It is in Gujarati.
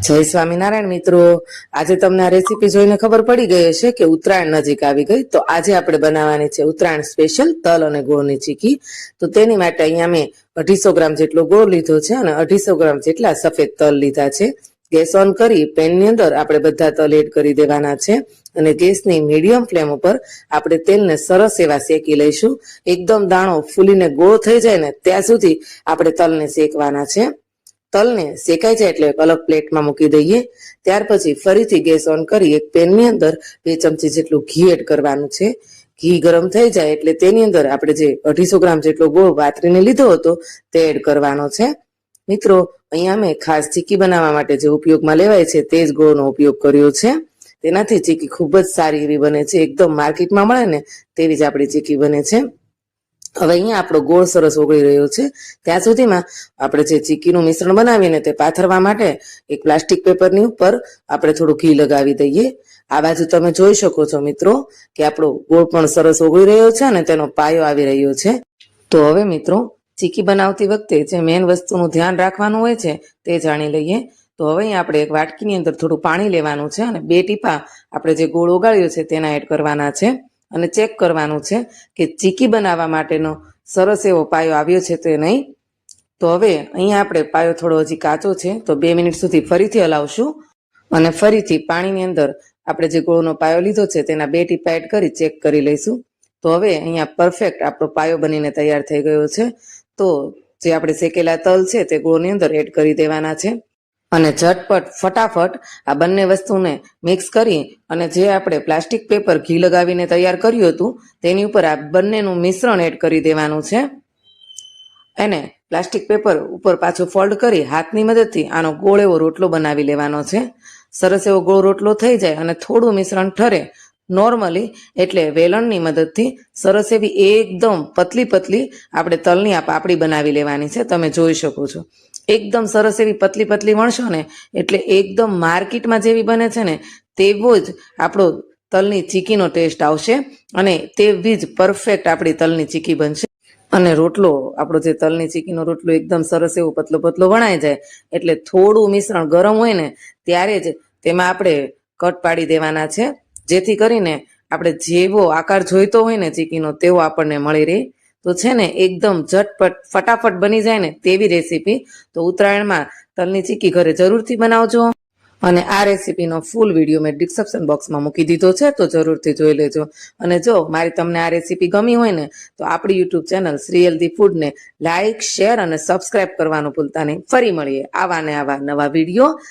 જય સ્વામિનારાયણ મિત્રો, આજે તમને આ રેસીપી જોઈને ખબર પડી ગઈ હશે કે ઉત્તરાયણ નજીક આવી ગઈ. તો આજે આપણે બનાવવાની છે ઉત્તરાયણ સ્પેશિયલ તલ અને ગોળની ચીકી. તો તેની માટે અહીંયા મેં 250 ગ્રામ જેટલો ગોળ લીધો છે અને 250 ગ્રામ જેટલા સફેદ તલ લીધા છે. ગેસ ઓન કરી પેનની અંદર આપણે બધા તલ એડ કરી દેવાના છે અને ગેસની મીડિયમ ફ્લેમ ઉપર આપણે તેલને સરસ એવા શેકી લઈશું. એકદમ દાણો ફૂલીને ગોળ થઈ જાય ને ત્યાં સુધી આપણે તલને શેકવાના છે. તલને શેકાઈ જાય એટલે એક અલગ પ્લેટમાં મૂકી દઈએ. ત્યાર પછી ફરીથી ગેસ ઓન કરી એક પેનની અંદર 2 ચમચી જેટલું ઘી એડ કરવાનું છે. ઘી ગરમ થઈ જાય એટલે તેની અંદર આપણે જે 250 ગ્રામ જેટલો ગોળ વાતરીને લીધો હતો તે એડ કરવાનો છે. મિત્રો, અહીંયા મેં ખાસ ચીકી બનાવવા માટે જે ઉપયોગમાં લેવાય છે તે જ ગોળનો ઉપયોગ કર્યો છે. તેનાથી ચીકી ખૂબ જ સારી એવી બને છે. એકદમ માર્કેટમાં મળે ને તેવી જ આપણી ચીકી બને છે. હવે અહીંયા આપણો ગોળ સરસ ઓગળી રહ્યો છે. ત્યાં સુધીમાં આપણે જે ચીકીનું મિશ્રણ બનાવીને તે પાથરવા માટે એક પ્લાસ્ટિક પેપરની ઉપર આપણે થોડું ઘી લગાવી દઈએ. આ બાજુ તમે જોઈ શકો છો મિત્રો કે આપણો ગોળ પણ સરસ ઓગળી રહ્યો છે અને તેનો પાયો આવી રહ્યો છે. તો હવે મિત્રો, ચીકી બનાવતી વખતે જે મેઇન વસ્તુનું ધ્યાન રાખવાનું હોય છે તે જાણી લઈએ. તો હવે અહીંયા આપણે એક વાટકીની અંદર થોડું પાણી લેવાનું છે અને 2 ટીપા આપણે જે ગોળ ઓગાળ્યો છે તેના એડ કરવાના છે અને ચેક કરવાનું છે કે ચીકી બનાવવા માટેનો સરસ એવો પાયો આવ્યો છે તે નહીં. તો હવે અહીંયા આપણે પાયો થોડો હજી કાચો છે તો 2 મિનિટ સુધી ફરીથી હલાવશું અને ફરીથી પાણીની અંદર આપણે જે ગોળનો પાયો લીધો છે તેના 2 ટીપા એડ કરી ચેક કરી લઈશું. તો હવે અહીંયા પરફેક્ટ આપણો પાયો બનીને તૈયાર થઈ ગયો છે. તો જે આપણે શેકેલા તલ છે તે ગોળની અંદર એડ કરી દેવાના છે અને ઝટપટ ફટાફટ આ બંને વસ્તુને મિક્સ કરી અને જે આપણે પ્લાસ્ટિક પેપર ઘી લગાવીને તૈયાર કર્યું હતું તેની ઉપર આ બંનેનું મિશ્રણ એડ કરી દેવાનું છે. એને પ્લાસ્ટિક પેપર ઉપર પાછું ફોલ્ડ કરી હાથની મદદથી આનો ગોળ એવો રોટલો બનાવી લેવાનો છે. સરસ એવો ગોળ રોટલો થઈ જાય અને થોડું મિશ્રણ ઠરે નોર્મલી એટલે વેલણની મદદથી સરસ એવી એકદમ પતલી પતલી આપણે તલની આ પાપડી બનાવી લેવાની છે. તમે જોઈ શકો છો એકદમ સરસ એવી પતલી પતલી વણશો ને એટલે એકદમ માર્કેટમાં જેવી બને છે ને તેવો જ આપણો તલની ચીકીનો ટેસ્ટ આવશે અને તેવી જ પરફેક્ટ આપણી તલની ચીકી બનશે. અને રોટલો આપણો જે તલની ચીકીનો રોટલો એકદમ સરસ એવો પતલો પતલો વણાઈ જાય એટલે થોડું મિશ્રણ ગરમ હોય ને ત્યારે જ તેમાં આપણે કટ પાડી દેવાના છે, જેથી કરીને આપણે જેવો આકાર જોઈતો હોય ને ચીકીનો તેવો આપણને મળી રહે. તો છે ને એકદમ ઝટપટ ફટાફટ બની જાય ને તેવી રેસીપી. તો ઉત્તરાયણમાં તલની ચીકી ઘરે જરૂરથી બનાવજો અને આ રેસીપીનો ફૂલ વિડીયો મેં ડિસ્ક્રિપ્શન બોક્સમાં મૂકી દીધો છે તો જરૂરથી જોઈ લેજો. અને જો મારી તમને આ રેસીપી ગમી હોય ને તો આપણી યુટ્યુબ ચેનલ શ્રી હેલ્ધી ફૂડને લાઇક, શેર અને સબસ્ક્રાઇબ કરવાનું ભૂલતા નહીં. ફરી મળીએ આવા ને આવા નવા વિડીયો